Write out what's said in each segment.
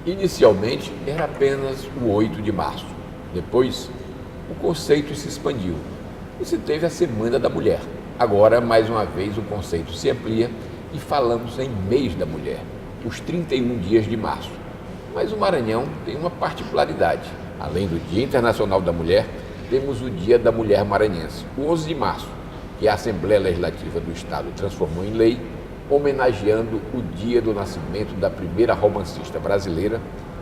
Inicialmente era apenas o 8 de março. Depois, o conceito se expandiu e se teve a Semana da Mulher. Agora, mais uma vez, o conceito se amplia e falamos em Mês da Mulher, os 31 dias de março. Mas o Maranhão tem uma particularidade. Além do Dia Internacional da Mulher, temos o Dia da Mulher Maranhense, o 11 de março, que a Assembleia Legislativa do Estado transformou em lei, homenageando o dia do nascimento da primeira romancista brasileira,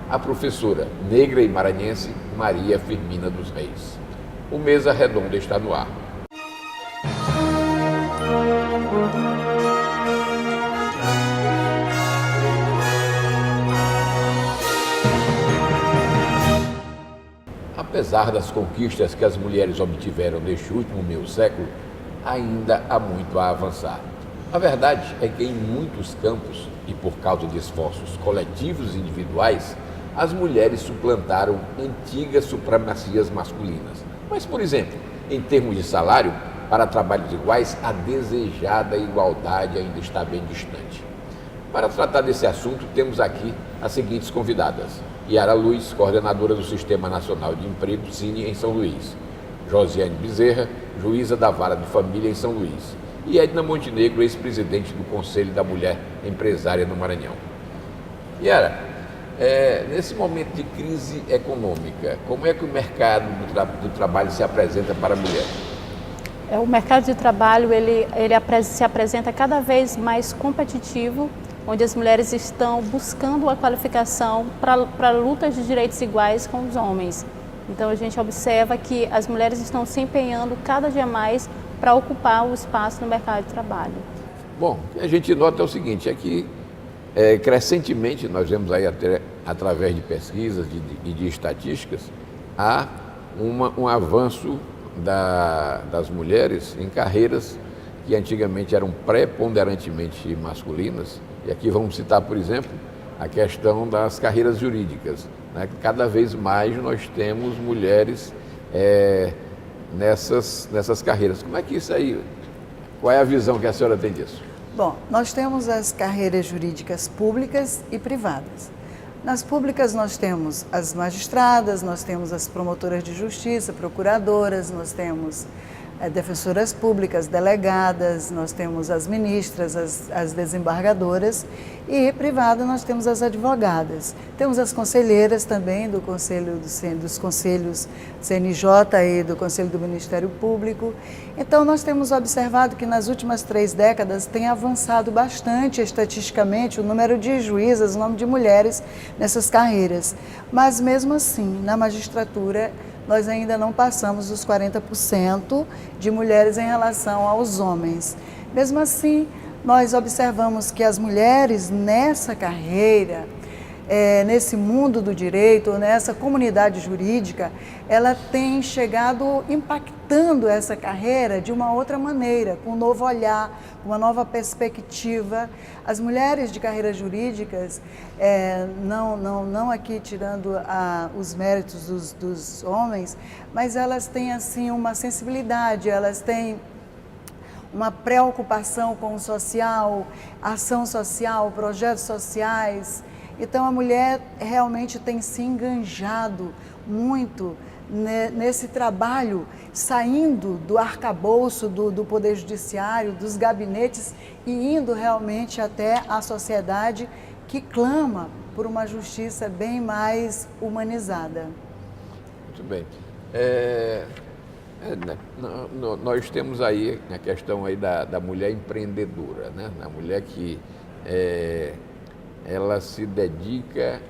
a professora negra e maranhense Maria Firmina dos Reis. O Mesa Redonda está no ar. Apesar das conquistas que as mulheres obtiveram neste último meio século, ainda há muito a avançar. A verdade é que em muitos campos, e por causa de esforços coletivos e individuais, as mulheres suplantaram antigas supremacias masculinas. Mas, por exemplo, em termos de salário, para trabalhos iguais, a desejada igualdade ainda está bem distante. Para tratar desse assunto, temos aqui as seguintes convidadas: Yara Luiz, coordenadora do Sistema Nacional de Emprego, Cine, em São Luís; Josiane Bezerra, juíza da Vara de Família em São Luís; e Edna Montenegro, ex-presidente do Conselho da Mulher Empresária no Maranhão. Yara, nesse momento de crise econômica, como é que o mercado do trabalho se apresenta para a mulher? O mercado de trabalho ele se apresenta cada vez mais competitivo, onde as mulheres estão buscando a qualificação para lutas de direitos iguais com os homens. Então a gente observa que as mulheres estão se empenhando cada dia mais para ocupar o espaço no mercado de trabalho. Bom, o que a gente nota é o seguinte, é que crescentemente, nós vemos aí até através de pesquisas e de estatísticas, há um avanço das mulheres em carreiras que antigamente eram preponderantemente masculinas. E aqui vamos citar, por exemplo, a questão das carreiras jurídicas, né? Cada vez mais nós temos mulheres nessas carreiras. Como é que isso aí, qual é a visão que a senhora tem disso? Bom, nós temos as carreiras jurídicas públicas e privadas. Nas públicas nós temos as magistradas, nós temos as promotoras de justiça, procuradoras, nós temos defensoras públicas, delegadas, nós temos as ministras, as desembargadoras, e privada nós temos as advogadas. Temos as conselheiras também dos conselhos CNJ e do Conselho do Ministério Público. Então nós temos observado que nas últimas 3 décadas tem avançado bastante estatisticamente o número de juízas, o número de mulheres nessas carreiras. Mas mesmo assim, na magistratura, nós ainda não passamos os 40% de mulheres em relação aos homens. Mesmo assim, nós observamos que as mulheres nessa carreira, nesse mundo do direito, nessa comunidade jurídica, ela tem chegado impactando essa carreira de uma outra maneira, com um novo olhar, uma nova perspectiva. As mulheres de carreiras jurídicas, não aqui tirando os méritos dos homens, mas elas têm assim uma sensibilidade, elas têm uma preocupação com o social, ação social, projetos sociais. Então a mulher realmente tem se enganjado muito nesse trabalho, saindo do arcabouço do Poder Judiciário, dos gabinetes e indo realmente até a sociedade que clama por uma justiça bem mais humanizada. Muito bem. Nós temos aí a questão aí da mulher empreendedora, né? A mulher que ela se dedica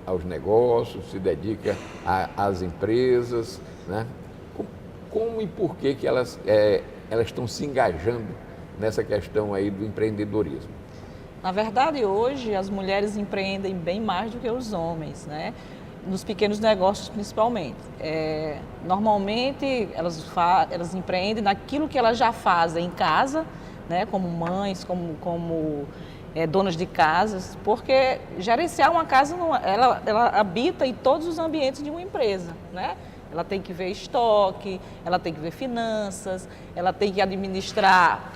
aos negócios, se dedica às empresas, né? Como e por que elas estão se engajando nessa questão aí do empreendedorismo? Na verdade, hoje as mulheres empreendem bem mais do que os homens, né? Nos pequenos negócios principalmente. Normalmente elas empreendem naquilo que elas já fazem em casa, né? Como mães, como donas de casas, porque gerenciar uma casa, ela habita em todos os ambientes de uma empresa, né? Ela tem que ver estoque, ela tem que ver finanças, ela tem que administrar,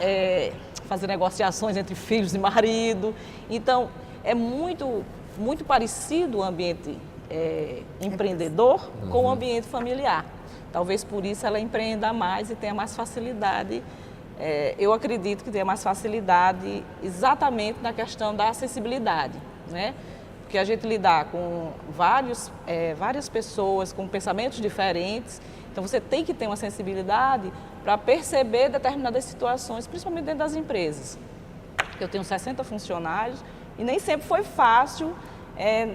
fazer negociações entre filhos e marido. Então, é muito parecido o ambiente empreendedor com o ambiente familiar. Talvez por isso ela empreenda mais e tenha mais facilidade. Eu acredito que tenha mais facilidade exatamente na questão da acessibilidade, né? Porque a gente lidar com várias pessoas com pensamentos diferentes, então você tem que ter uma sensibilidade para perceber determinadas situações, principalmente dentro das empresas. Eu tenho 60 funcionários e nem sempre foi fácil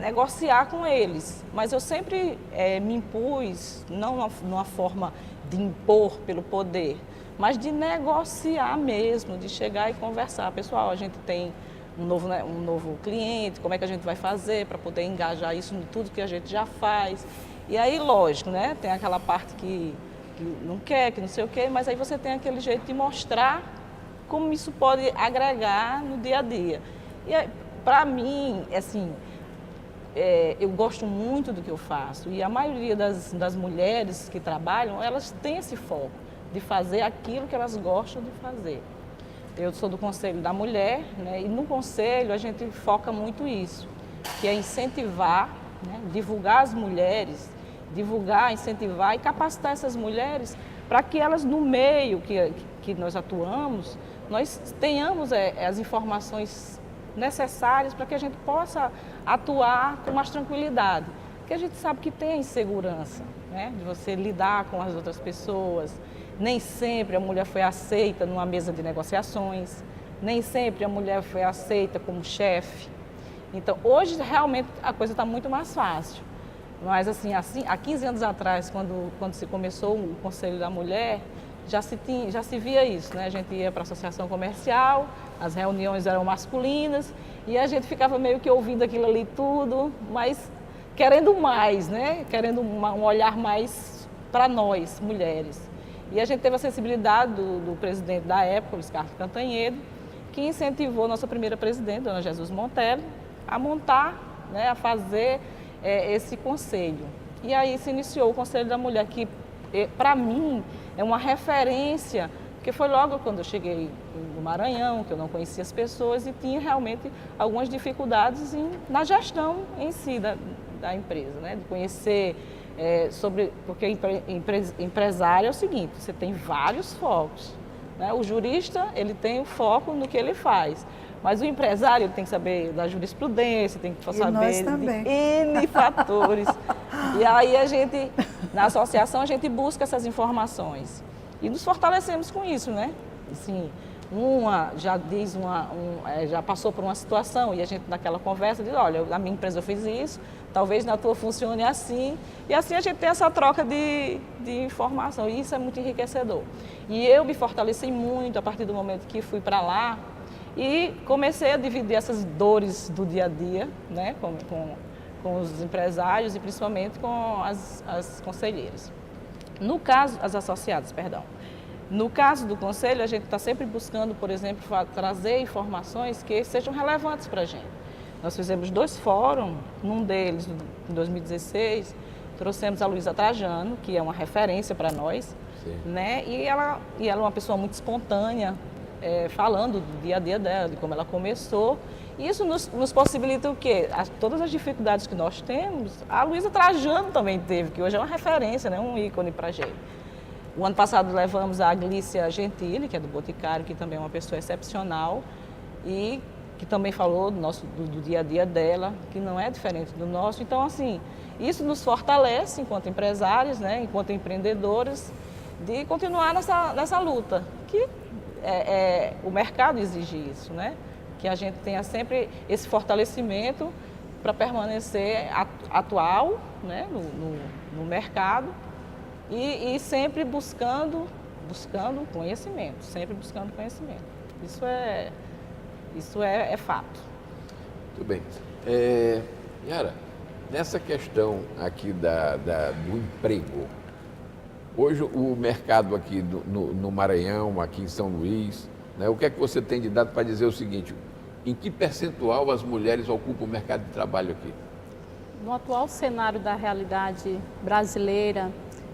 negociar com eles, mas eu sempre me impus, não numa forma de impor pelo poder, mas de negociar mesmo, de chegar e conversar. Pessoal, a gente tem um novo cliente, como é que a gente vai fazer para poder engajar isso em tudo que a gente já faz. E aí, lógico, né? Tem aquela parte que não quer, que não sei o quê, mas aí você tem aquele jeito de mostrar como isso pode agregar no dia a dia. E para mim, assim, eu gosto muito do que eu faço e a maioria das mulheres que trabalham, elas têm esse foco de fazer aquilo que elas gostam de fazer. Eu sou do Conselho da Mulher, né, e no Conselho a gente foca muito isso, que é incentivar, né, divulgar as mulheres, incentivar e capacitar essas mulheres para que elas, no meio que nós atuamos, nós tenhamos as informações necessárias para que a gente possa atuar com mais tranquilidade. Porque a gente sabe que tem a insegurança, né, de você lidar com as outras pessoas. Nem sempre a mulher foi aceita numa mesa de negociações, nem sempre a mulher foi aceita como chefe. Então, hoje, realmente, a coisa está muito mais fácil. Mas, assim, há 15 anos atrás, quando se começou o Conselho da Mulher, já se via isso, né? A gente ia para a associação comercial, as reuniões eram masculinas, e a gente ficava meio que ouvindo aquilo ali tudo, mas querendo mais, né? Querendo um olhar mais para nós, mulheres. E a gente teve a sensibilidade do presidente da época, Luiz Carlos Cantanhede, que incentivou a nossa primeira presidente, dona Jesus Montello, a montar, né, a fazer esse conselho. E aí se iniciou o Conselho da Mulher, que para mim é uma referência, porque foi logo quando eu cheguei no Maranhão, que eu não conhecia as pessoas e tinha realmente algumas dificuldades na gestão em si da empresa, né, de conhecer porque empresário é o seguinte, você tem vários focos, né? O jurista, ele tem o foco no que ele faz, mas o empresário ele tem que saber da jurisprudência, tem que saber de N fatores. E aí na associação, a gente busca essas informações e nos fortalecemos com isso, né? Assim, já passou por uma situação e a gente naquela conversa diz, olha, na minha empresa eu fiz isso, talvez na tua funcione assim, e assim a gente tem essa troca de informação, e isso é muito enriquecedor. E eu me fortaleci muito a partir do momento que fui para lá e comecei a dividir essas dores do dia a dia, né, com os empresários e principalmente com as conselheiras. No caso, as associadas, perdão. No caso do Conselho, a gente está sempre buscando, por exemplo, trazer informações que sejam relevantes para a gente. Nós fizemos 2 fóruns, num deles, em 2016, trouxemos a Luísa Trajano, que é uma referência para nós, né? E ela é uma pessoa muito espontânea, falando do dia a dia dela, de como ela começou. E isso nos possibilita o quê? Todas as dificuldades que nós temos, a Luísa Trajano também teve, que hoje é uma referência, né? Um ícone para a gente. O ano passado levamos a Glícia Gentili, que é do Boticário, que também é uma pessoa excepcional e que também falou do dia a dia dela, que não é diferente do nosso. Então, assim, isso nos fortalece enquanto empresários, né, enquanto empreendedoras, de continuar nessa luta, que o mercado exige isso, né? Que a gente tenha sempre esse fortalecimento para permanecer atual, né, no mercado. E sempre buscando conhecimento, sempre buscando conhecimento. Isso é fato. Muito bem. Yara, nessa questão aqui do emprego, hoje o mercado aqui no Maranhão, aqui em São Luís, né, o que é que você tem de dado para dizer o seguinte, em que percentual as mulheres ocupam o mercado de trabalho aqui? No atual cenário da realidade brasileira,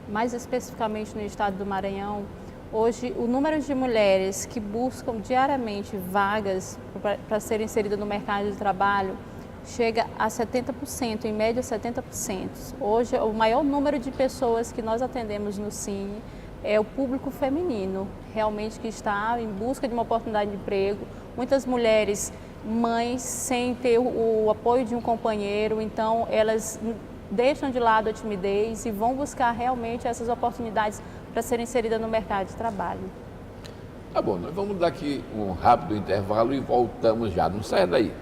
mais especificamente no estado do Maranhão, hoje o número de mulheres que buscam diariamente vagas para serem inseridas no mercado de trabalho chega a 70%, em média 70%. Hoje, o maior número de pessoas que nós atendemos no Cine é o público feminino, realmente que está em busca de uma oportunidade de emprego. Muitas mulheres, mães, sem ter o apoio de um companheiro, então elas deixam de lado a timidez e vão buscar realmente essas oportunidades para serem inseridas no mercado de trabalho. Tá bom, nós vamos dar aqui um rápido intervalo e voltamos já. Não saia daí.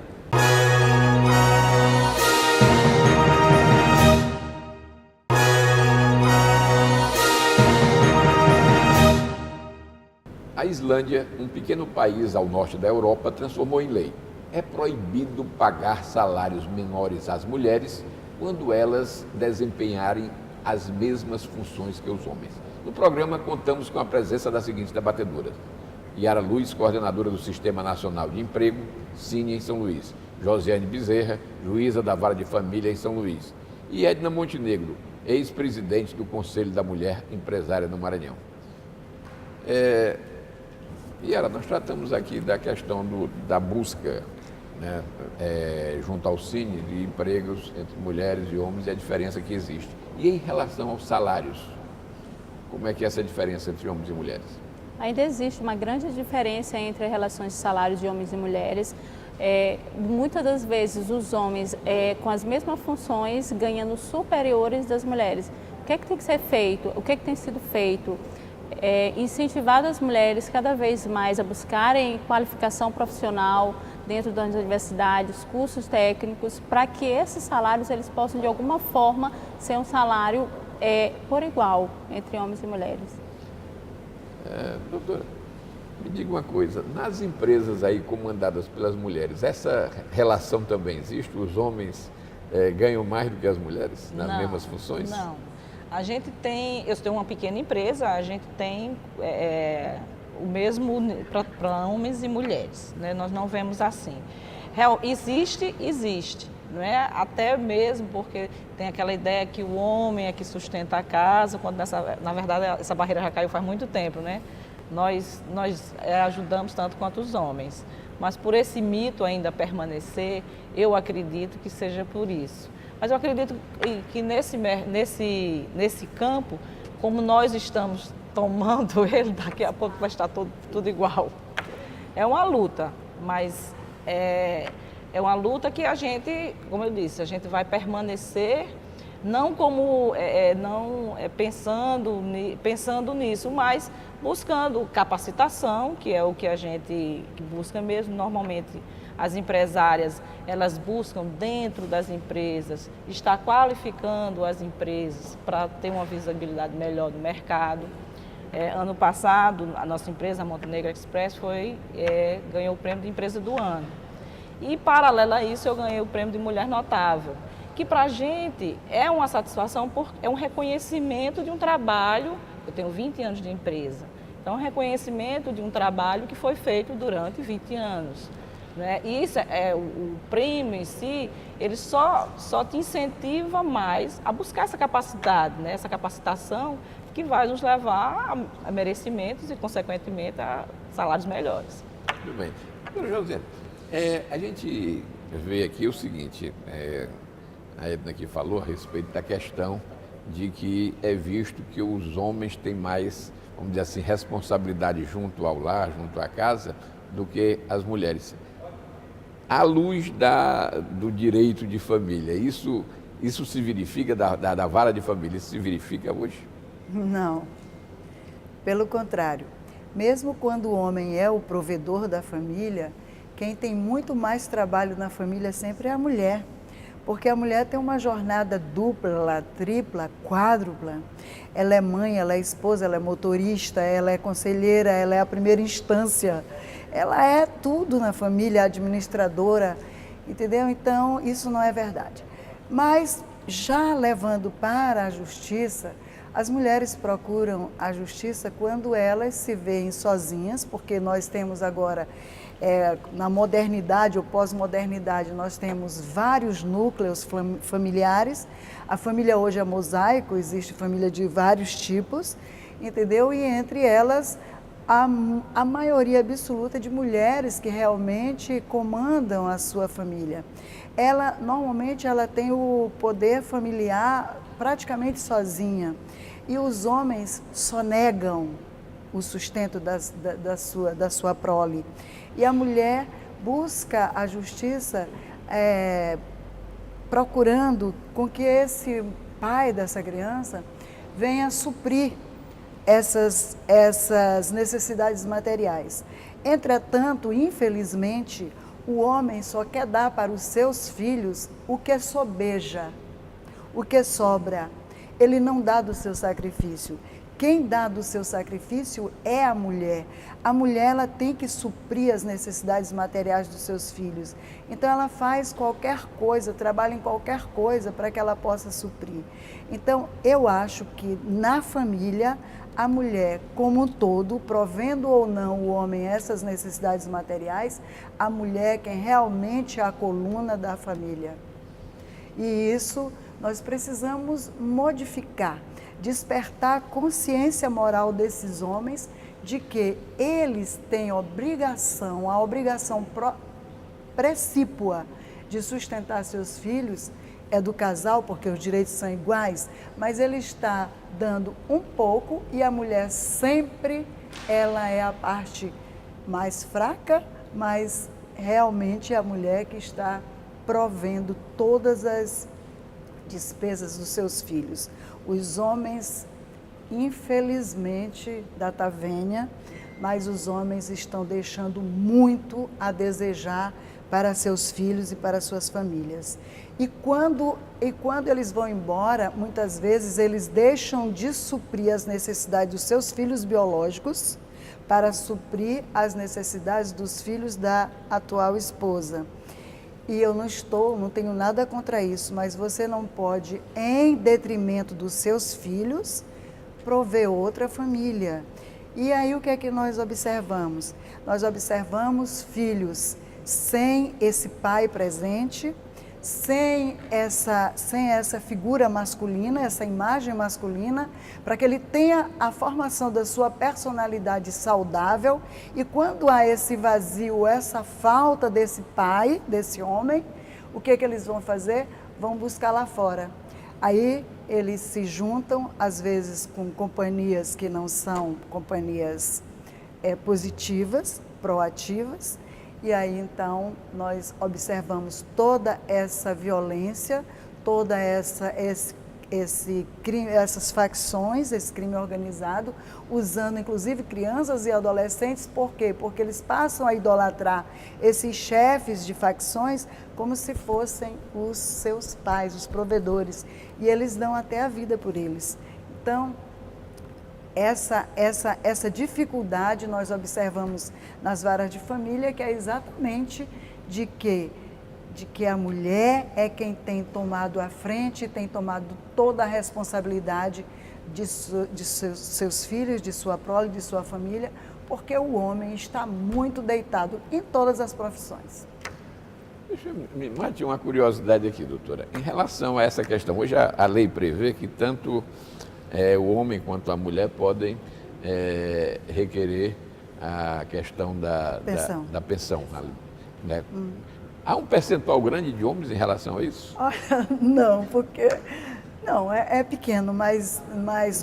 A Islândia, um pequeno país ao norte da Europa, transformou em lei. É proibido pagar salários menores às mulheres quando elas desempenharem as mesmas funções que os homens. No programa, contamos com a presença das seguintes debatedoras: Yara Luz, coordenadora do Sistema Nacional de Emprego, Cine, em São Luís; Josiane Bezerra, juíza da Vara de Família, em São Luís; e Edna Montenegro, ex-presidente do Conselho da Mulher Empresária no Maranhão. Yara, nós tratamos aqui da questão da busca, né, junto ao Cine, de empregos entre mulheres e homens e a diferença que existe. E em relação aos salários, como é que é essa diferença entre homens e mulheres? Ainda existe uma grande diferença entre as relações de salários de homens e mulheres. Muitas das vezes os homens com as mesmas funções ganhando superiores das mulheres. O que é que tem que ser feito? O que é que tem sido feito? Incentivar as mulheres cada vez mais a buscarem qualificação profissional dentro das universidades, cursos técnicos, para que esses salários eles possam de alguma forma ser um salário por igual entre homens e mulheres. Doutora, me diga uma coisa, nas empresas aí comandadas pelas mulheres, essa relação também existe? Os homens ganham mais do que as mulheres nas mesmas funções? Não. A gente tem, eu tenho uma pequena empresa, a gente tem o mesmo para homens e mulheres, né? Nós não vemos assim. Existe, não é? Até mesmo porque tem aquela ideia que o homem é que sustenta a casa, quando na verdade essa barreira já caiu faz muito tempo, né? Nós ajudamos tanto quanto os homens, mas por esse mito ainda permanecer, eu acredito que seja por isso. Mas eu acredito que nesse campo, como nós estamos tomando ele, daqui a pouco vai estar tudo igual. É uma luta, mas é uma luta que a gente, como eu disse, a gente vai permanecer, não como pensando nisso, mas buscando capacitação, que é o que a gente busca mesmo. Normalmente as empresárias, elas buscam dentro das empresas, estar qualificando as empresas para ter uma visibilidade melhor no mercado. Ano passado, a nossa empresa, a Montenegro Express, ganhou o prêmio de empresa do ano. E, paralelo a isso, eu ganhei o prêmio de Mulher Notável, que para a gente é uma satisfação, é um reconhecimento de um trabalho. Eu tenho 20 anos de empresa, então é um reconhecimento de um trabalho que foi feito durante 20 anos. Né? E isso o prêmio em si, ele só te incentiva mais a buscar essa capacidade, né? Essa capacitação que vai nos levar a merecimentos e, consequentemente, a salários melhores. Muito bem. Doutora Josiane, a gente vê aqui o seguinte, a Edna aqui falou a respeito da questão de que é visto que os homens têm mais, vamos dizer assim, responsabilidade junto ao lar, junto à casa, do que as mulheres. À luz do direito de família, isso se verifica, da vara de família, isso se verifica hoje? Não, pelo contrário. Mesmo quando o homem é o provedor da família, quem tem muito mais trabalho na família sempre é a mulher. Porque a mulher tem uma jornada dupla, tripla, quádrupla. Ela é mãe, ela é esposa, ela é motorista, ela é conselheira, ela é a primeira instância. Ela é tudo na família, administradora, entendeu? Então, isso não é verdade. Mas já levando para a justiça, as mulheres procuram a justiça quando elas se veem sozinhas, porque nós temos agora, na modernidade ou pós-modernidade, nós temos vários núcleos familiares. A família hoje é mosaico, existe família de vários tipos, entendeu? E entre elas, a maioria absoluta de mulheres que realmente comandam a sua família. Normalmente ela tem o poder familiar praticamente sozinha, e os homens sonegam o sustento da sua prole. E a mulher busca a justiça procurando com que esse pai dessa criança venha suprir essas necessidades materiais. Entretanto, infelizmente, o homem só quer dar para os seus filhos o que sobeja, o que sobra. Ele não dá do seu sacrifício. Quem dá do seu sacrifício é a mulher. A mulher, ela tem que suprir as necessidades materiais dos seus filhos. Então ela faz qualquer coisa, trabalha em qualquer coisa para que ela possa suprir. Então eu acho que na família, a mulher como um todo, provendo ou não o homem essas necessidades materiais, a mulher é quem realmente é a coluna da família. E isso nós precisamos modificar, despertar a consciência moral desses homens de que eles têm a obrigação precípua de sustentar seus filhos, é do casal, porque os direitos são iguais, mas ele está dando um pouco e a mulher sempre, ela é a parte mais fraca, mas realmente é a mulher que está provendo todas as despesas dos seus filhos. Os homens, infelizmente, data vênia, mas os homens estão deixando muito a desejar para seus filhos e para suas famílias. E quando eles vão embora, muitas vezes eles deixam de suprir as necessidades dos seus filhos biológicos para suprir as necessidades dos filhos da atual esposa. E eu não tenho nada contra isso, mas você não pode, em detrimento dos seus filhos, prover outra família. E aí o que é que nós observamos? Nós observamos filhos sem esse pai presente, sem essa figura masculina, essa imagem masculina, para que ele tenha a formação da sua personalidade saudável. E quando há esse vazio, essa falta desse pai, desse homem, o que eles vão fazer? Vão buscar lá fora. Aí eles se juntam, às vezes com companhias que não são companhias positivas, proativas. E aí, então, nós observamos toda essa violência, toda essas facções, esse crime organizado, usando inclusive crianças e adolescentes. Por quê? Porque eles passam a idolatrar esses chefes de facções como se fossem os seus pais, os provedores. E eles dão até a vida por eles. Então, essa dificuldade nós observamos nas varas de família, que é exatamente de que a mulher é quem tem tomado a frente, tem tomado toda a responsabilidade de seus filhos, de sua prole, de sua família, porque o homem está muito deitado em todas as profissões. Me mate uma curiosidade aqui, doutora. Em relação a essa questão, hoje a lei prevê que tanto o homem quanto a mulher podem requerer a questão da pensão. Né? Há um percentual grande de homens em relação a isso? Olha, não, porque não, é pequeno, mas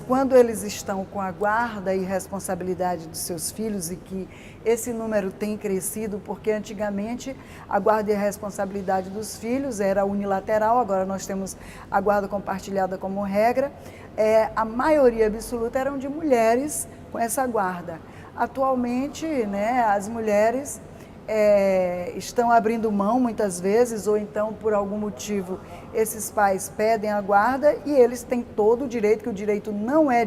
quando eles estão com a guarda e responsabilidade dos seus filhos, e que esse número tem crescido, porque antigamente a guarda e a responsabilidade dos filhos era unilateral, agora nós temos a guarda compartilhada como regra. A maioria absoluta eram de mulheres com essa guarda. Atualmente, né, as mulheres, estão abrindo mão muitas vezes, ou então por algum motivo esses pais pedem a guarda e eles têm todo o direito, que o direito não é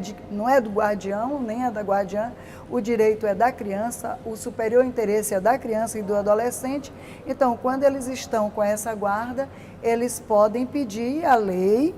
do guardião, nem é da guardiã, o direito é da criança, o superior interesse é da criança e do adolescente. Então, quando eles estão com essa guarda, eles podem pedir, a lei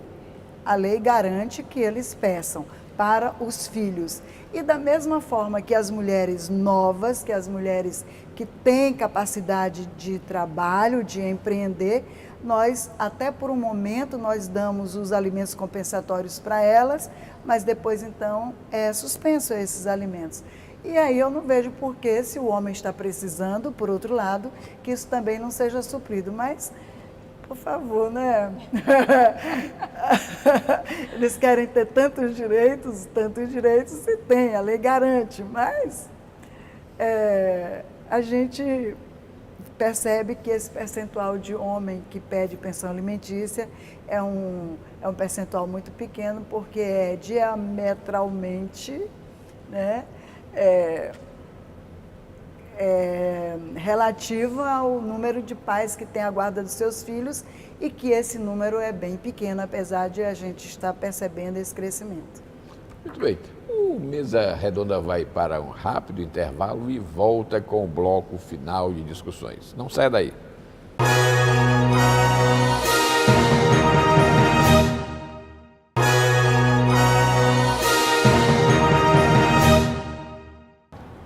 garante que eles peçam para os filhos. E da mesma forma que as mulheres novas, que as mulheres que têm capacidade de trabalho, de empreender, nós, até por um momento, nós damos os alimentos compensatórios para elas, mas depois, então, é suspenso esses alimentos. E aí eu não vejo por que, se o homem está precisando, por outro lado, que isso também não seja suprido. Mas, por favor, né? Eles querem ter tantos direitos, e tem, a lei garante, mas a gente percebe que esse percentual de homem que pede pensão alimentícia é um percentual muito pequeno, porque é diametralmente, né, relativo ao número de pais que têm a guarda dos seus filhos, e que esse número é bem pequeno, apesar de a gente estar percebendo esse crescimento. Muito bem. O Mesa Redonda vai para um rápido intervalo e volta com o bloco final de discussões. Não saia daí.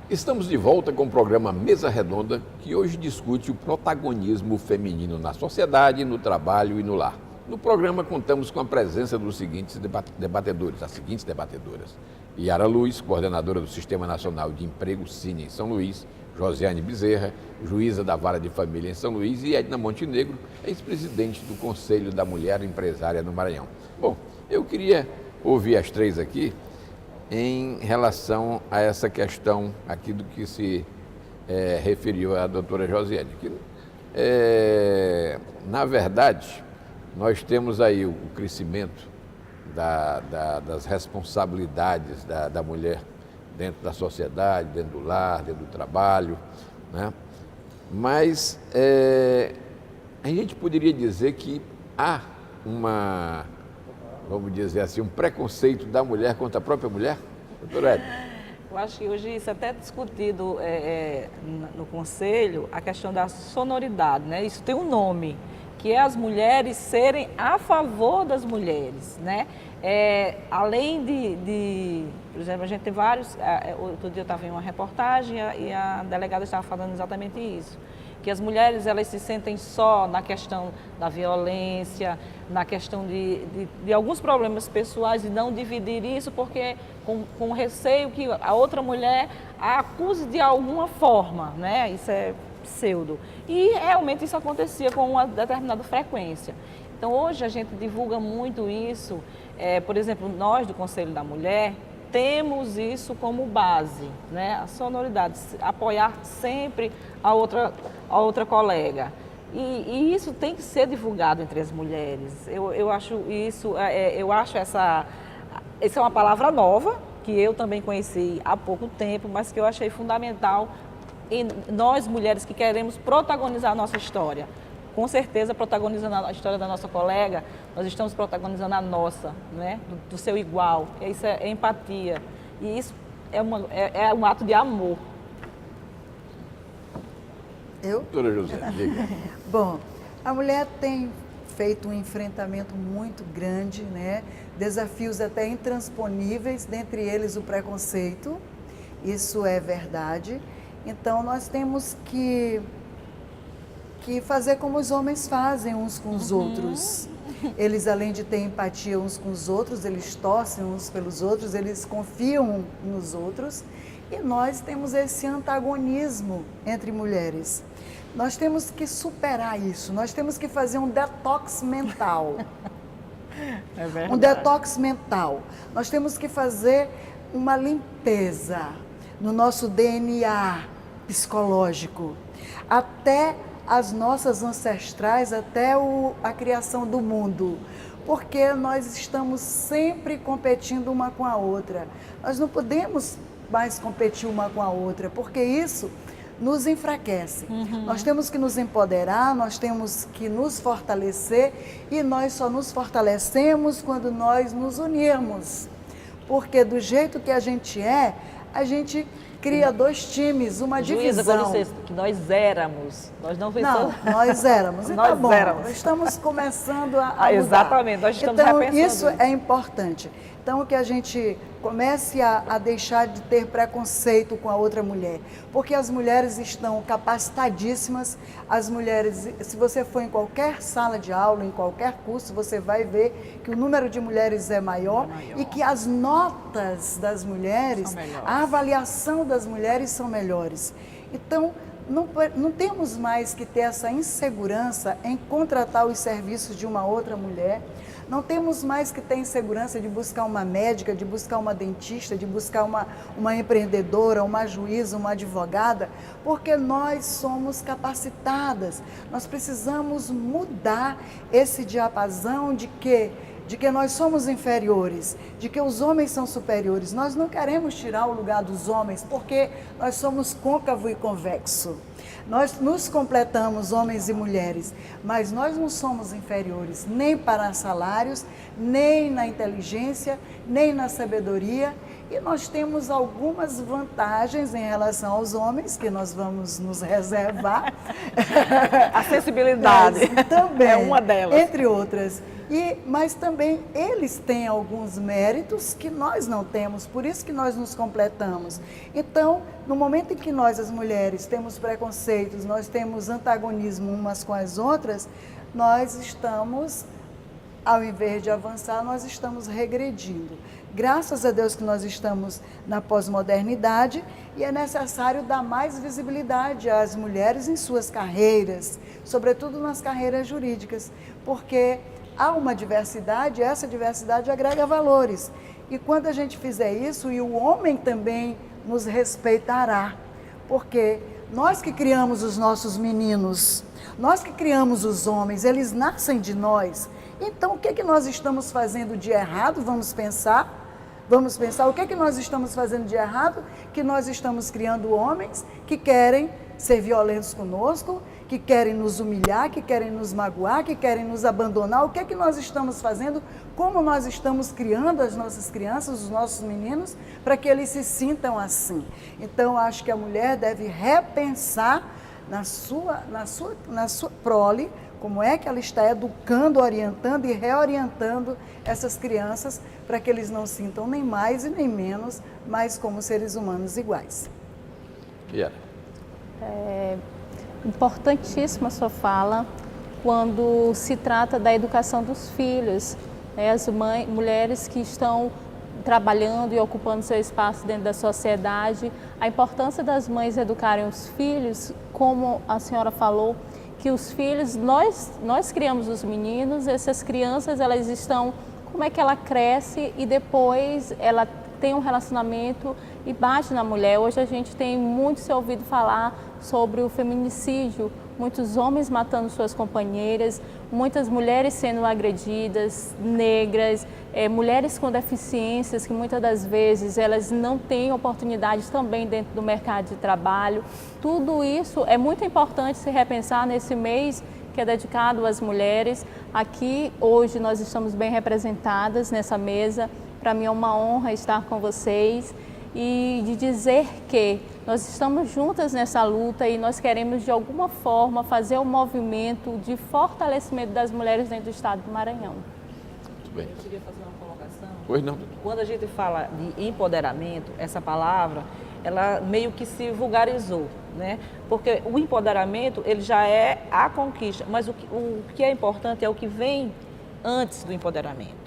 Estamos de volta com o programa Mesa Redonda, que hoje discute o protagonismo feminino na sociedade, no trabalho e no lar. No programa contamos com a presença dos seguintes debatedores, as seguintes debatedoras: Yara Luz, coordenadora do Sistema Nacional de Emprego Cine em São Luís; Josiane Bezerra, juíza da Vara de Família em São Luís; e Edna Montenegro, ex-presidente do Conselho da Mulher Empresária no Maranhão. Bom, eu queria ouvir as três aqui em relação a essa questão aqui do que se referiu a doutora Josiane. Que, na verdade, nós temos aí o crescimento das responsabilidades da mulher dentro da sociedade, dentro do lar, dentro do trabalho, né? Mas a gente poderia dizer que há vamos dizer assim, um preconceito da mulher contra a própria mulher? Doutora Edna? Eu acho que hoje isso é até discutido no Conselho, a questão da sonoridade, né? Isso tem um nome, que é as mulheres serem a favor das mulheres, né? Além por exemplo, a gente tem vários, outro dia eu estava em uma reportagem e a delegada estava falando exatamente isso, que as mulheres elas se sentem só na questão da violência, na questão de alguns problemas pessoais, e não dividir isso porque com receio que a outra mulher a acuse de alguma forma, né? Isso é pseudo. E realmente isso acontecia com uma determinada frequência. Então hoje a gente divulga muito isso, por exemplo, nós do Conselho da Mulher temos isso como base, né? A sonoridade, apoiar sempre a outra colega. E isso tem que ser divulgado entre as mulheres. Eu acho isso, essa é uma palavra nova, que eu também conheci há pouco tempo, mas que eu achei fundamental em nós mulheres que queremos protagonizar a nossa história. Com certeza, protagonizando a história da nossa colega, nós estamos protagonizando a nossa, né? Do seu igual. Isso é empatia. E isso é um ato de amor. Doutora José, diga. Bom, a mulher tem feito um enfrentamento muito grande, né? Desafios até intransponíveis, dentre eles o preconceito. Isso é verdade. Então, nós temos que fazer como os homens fazem uns com os outros. Eles, além de ter empatia uns com os outros, eles torcem uns pelos outros, eles confiam nos outros. E nós temos esse antagonismo entre mulheres. Nós temos que superar isso, nós temos que fazer um detox mental. É verdade. Um detox mental. Nós temos que fazer uma limpeza no nosso DNA psicológico. Até as nossas ancestrais, até a criação do mundo, porque nós estamos sempre competindo uma com a outra. Nós não podemos mais competir uma com a outra, porque isso nos enfraquece. Nós temos que nos empoderar, nós temos que nos fortalecer e nós só nos fortalecemos quando nós nos unirmos. Porque do jeito que a gente cria dois times, uma Juíza, divisão. com licença, que nós éramos, nós não pensamos. Não, nós éramos. E tá bom, éramos. estamos começando a mudar. Exatamente, nós estamos então, repensando isso é importante. Então, que a gente comece a deixar de ter preconceito com a outra mulher, porque as mulheres estão capacitadíssimas, as mulheres, se você for em qualquer sala de aula, em qualquer curso, você vai ver que o número de mulheres é maior e que as notas das mulheres, a avaliação das mulheres são melhores. Então, não temos mais que ter essa insegurança em contratar os serviços de uma outra mulher. Não temos mais que ter insegurança de buscar uma médica, de buscar uma dentista, de buscar uma empreendedora, uma juíza, uma advogada, porque nós somos capacitadas. Nós precisamos mudar esse diapasão de que nós somos inferiores, de que os homens são superiores. Nós não queremos tirar o lugar dos homens, porque nós somos côncavo e convexo. Nós nos completamos, homens e mulheres, mas nós não somos inferiores nem para salários, nem na inteligência, nem na sabedoria. E nós temos algumas vantagens em relação aos homens, que nós vamos nos reservar. A sensibilidade também, é uma delas. Entre outras. Mas também eles têm alguns méritos que nós não temos, por isso que nós nos completamos. Então, no momento em que nós, as mulheres, temos preconceitos, nós temos antagonismo umas com as outras, nós estamos, ao invés de avançar, nós estamos regredindo. Graças a Deus que nós estamos na pós-modernidade e é necessário dar mais visibilidade às mulheres em suas carreiras, sobretudo nas carreiras jurídicas, porque há uma diversidade, essa diversidade agrega valores. E quando a gente fizer isso, e o homem também nos respeitará, porque nós que criamos os nossos meninos, nós que criamos os homens, eles nascem de nós. Então, o que nós estamos fazendo de errado? Vamos pensar o que nós estamos fazendo de errado, que nós estamos criando homens que querem ser violentos conosco, que querem nos humilhar, que querem nos magoar, que querem nos abandonar. O que nós estamos fazendo, como nós estamos criando as nossas crianças, os nossos meninos, para que eles se sintam assim. Então, acho que a mulher deve repensar na sua prole, como é que ela está educando, orientando e reorientando essas crianças para que eles não sintam nem mais e nem menos, mas como seres humanos iguais. Importantíssima a sua fala quando se trata da educação dos filhos. As mulheres que estão trabalhando e ocupando seu espaço dentro da sociedade, a importância das mães educarem os filhos, como a senhora falou, que os filhos, nós criamos os meninos, essas crianças, elas estão, como é que ela cresce e depois ela tem um relacionamento e bate na mulher. Hoje a gente tem muito se ouvido falar sobre o feminicídio, muitos homens matando suas companheiras, muitas mulheres sendo agredidas, negras, mulheres com deficiências que muitas das vezes elas não têm oportunidades também dentro do mercado de trabalho. Tudo isso é muito importante se repensar nesse mês que é dedicado às mulheres. Aqui hoje nós estamos bem representadas nessa mesa. Para mim é uma honra estar com vocês e de dizer que nós estamos juntas nessa luta e nós queremos de alguma forma fazer um movimento de fortalecimento das mulheres dentro do estado do Maranhão. Muito bem. Eu queria fazer uma colocação. Pois não. Quando a gente fala de empoderamento, essa palavra, ela meio que se vulgarizou, né? Porque o empoderamento, ele já é a conquista, mas o que é importante é o que vem antes do empoderamento.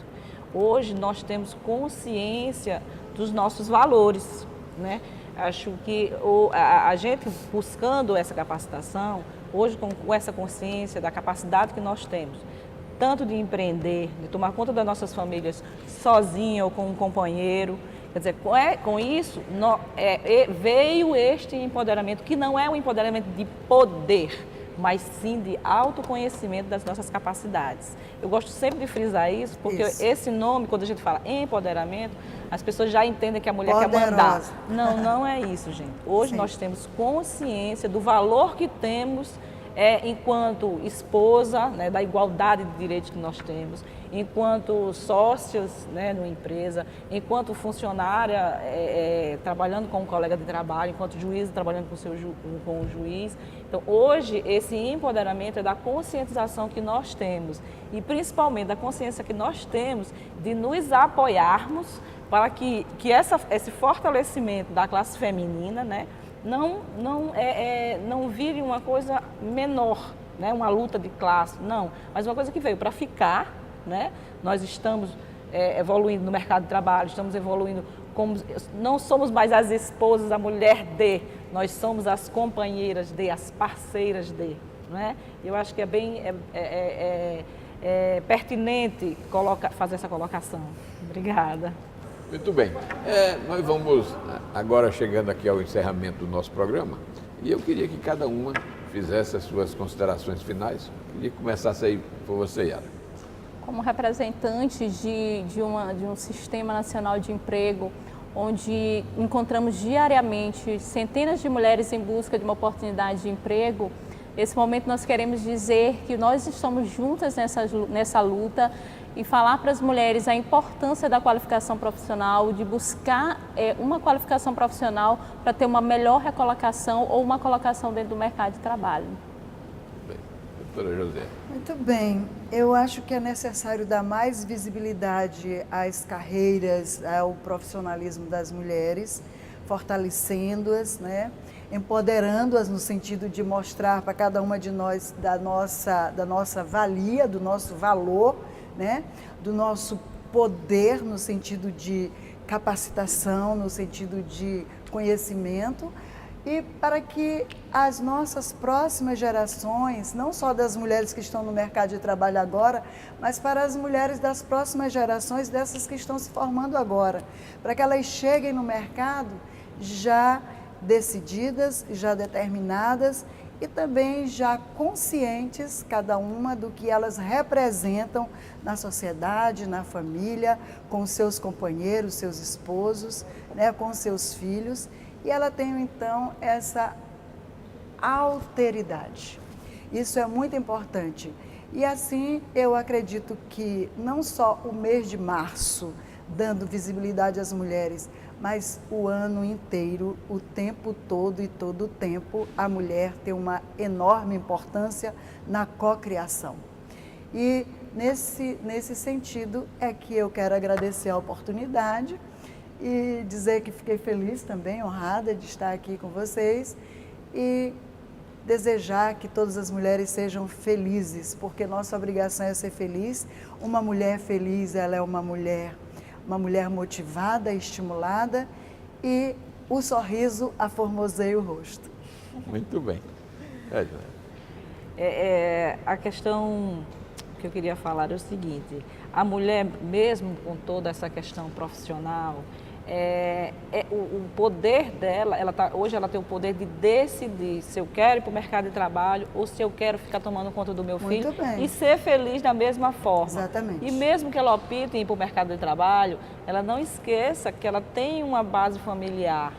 Hoje nós temos consciência dos nossos valores, né? Acho que a gente buscando essa capacitação, hoje com essa consciência da capacidade que nós temos, tanto de empreender, de tomar conta das nossas famílias sozinha ou com um companheiro, quer dizer, com isso veio este empoderamento, que não é um empoderamento de poder, mas sim de autoconhecimento das nossas capacidades. Eu gosto sempre de frisar isso, porque esse nome, quando a gente fala empoderamento, as pessoas já entendem que a mulher quer mandar. Poderosa. Não, não é isso, gente. Hoje Sim. nós temos consciência do valor que temos enquanto esposa, né, da igualdade de direitos que nós temos, enquanto sócias, né, numa empresa, enquanto funcionária trabalhando com um colega de trabalho, enquanto juiz trabalhando com o juiz. Então, hoje, esse empoderamento é da conscientização que nós temos e, principalmente, da consciência que nós temos de nos apoiarmos para que esse fortalecimento da classe feminina, né, não vire uma coisa menor, né, uma luta de classe, não, mas uma coisa que veio para ficar, né? Nós estamos evoluindo no mercado de trabalho, estamos evoluindo, não somos mais as esposas, a mulher de, nós somos as companheiras de, as parceiras de, né? Eu acho que é bem pertinente fazer essa colocação. Obrigada. Muito bem. Nós vamos agora chegando aqui ao encerramento do nosso programa e eu queria que cada uma fizesse as suas considerações finais. Queria que começasse aí por você, Yara. Como representante de um sistema nacional de emprego, onde encontramos diariamente centenas de mulheres em busca de uma oportunidade de emprego, nesse momento nós queremos dizer que nós estamos juntas nessa luta e falar para as mulheres a importância da qualificação profissional, de buscar uma qualificação profissional para ter uma melhor recolocação ou uma colocação dentro do mercado de trabalho. Bem, doutora José. Muito bem, eu acho que é necessário dar mais visibilidade às carreiras, ao profissionalismo das mulheres, fortalecendo-as, né? Empoderando-as no sentido de mostrar para cada uma de nós da nossa valia, do nosso valor, né? Do nosso poder no sentido de capacitação, no sentido de conhecimento, e para que as nossas próximas gerações, não só das mulheres que estão no mercado de trabalho agora, mas para as mulheres das próximas gerações, dessas que estão se formando agora, para que elas cheguem no mercado já decididas, já determinadas e também já conscientes, cada uma, do que elas representam na sociedade, na família, com seus companheiros, seus esposos, né, com seus filhos. E ela tem, então, essa alteridade. Isso é muito importante. E assim, eu acredito que não só o mês de março, dando visibilidade às mulheres, mas o ano inteiro, o tempo todo e todo o tempo, a mulher tem uma enorme importância na cocriação. E nesse sentido é que eu quero agradecer a oportunidade e dizer que fiquei feliz também, honrada de estar aqui com vocês e desejar que todas as mulheres sejam felizes, porque nossa obrigação é ser feliz. Uma mulher feliz, ela é uma mulher motivada, estimulada e o sorriso aformoseia o rosto. Muito bem. A questão que eu queria falar é o seguinte: a mulher, mesmo com toda essa questão profissional, o poder dela, hoje ela tem o poder de decidir se eu quero ir para o mercado de trabalho ou se eu quero ficar tomando conta do meu filho e ser feliz da mesma forma. Exatamente. E mesmo que ela opte em ir para o mercado de trabalho, ela não esqueça que ela tem uma base familiar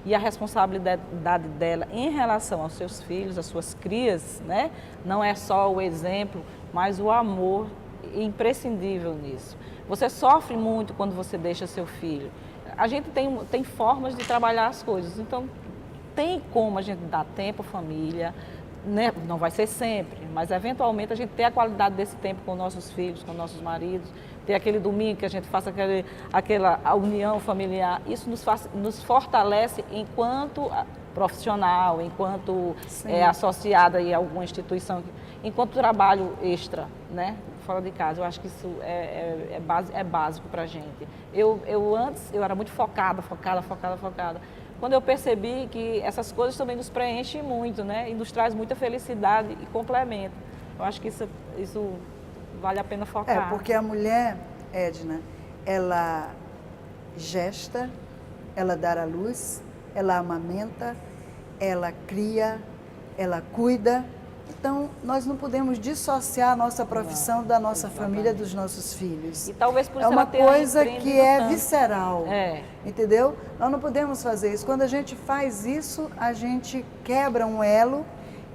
e a responsabilidade dela em relação aos seus filhos, às suas crias, né? Não é só o exemplo, mas o amor imprescindível nisso. Você sofre muito quando você deixa seu filho. A gente tem formas de trabalhar as coisas, então tem como a gente dar tempo à família, né? Não vai ser sempre, mas eventualmente a gente ter a qualidade desse tempo com nossos filhos, com nossos maridos, ter aquele domingo que a gente faça aquela união familiar. Isso nos fortalece enquanto profissional, enquanto associada a alguma instituição, enquanto trabalho extra, né? Fora de casa. Eu acho que isso é básico para a gente. Antes eu era muito focada. Quando eu percebi que essas coisas também nos preenchem muito, né? E nos traz muita felicidade e complemento. Eu acho que isso vale a pena focar. Porque a mulher, Edna, ela gesta, ela dá à luz, ela amamenta, ela cria, ela cuida, Então, nós não podemos dissociar a nossa profissão da nossa família, dos nossos filhos. E talvez por É isso uma ela tenha coisa que empreendido é tanto. visceral, É. entendeu? Nós não podemos fazer isso. Quando a gente faz isso, a gente quebra um elo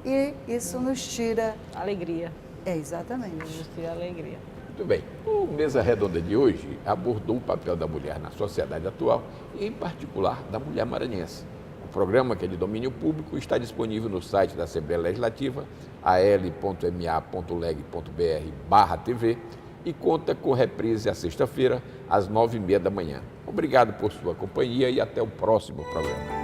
e isso nos tira... Alegria. Exatamente. Nos tira alegria. Muito bem. O Mesa Redonda de hoje abordou o papel da mulher na sociedade atual e, em particular, da mulher maranhense. O programa, que é de domínio público, está disponível no site da Assembleia Legislativa, al.ma.leg.br/TV, e conta com reprise à sexta-feira, às 9h30 da manhã. Obrigado por sua companhia e até o próximo programa.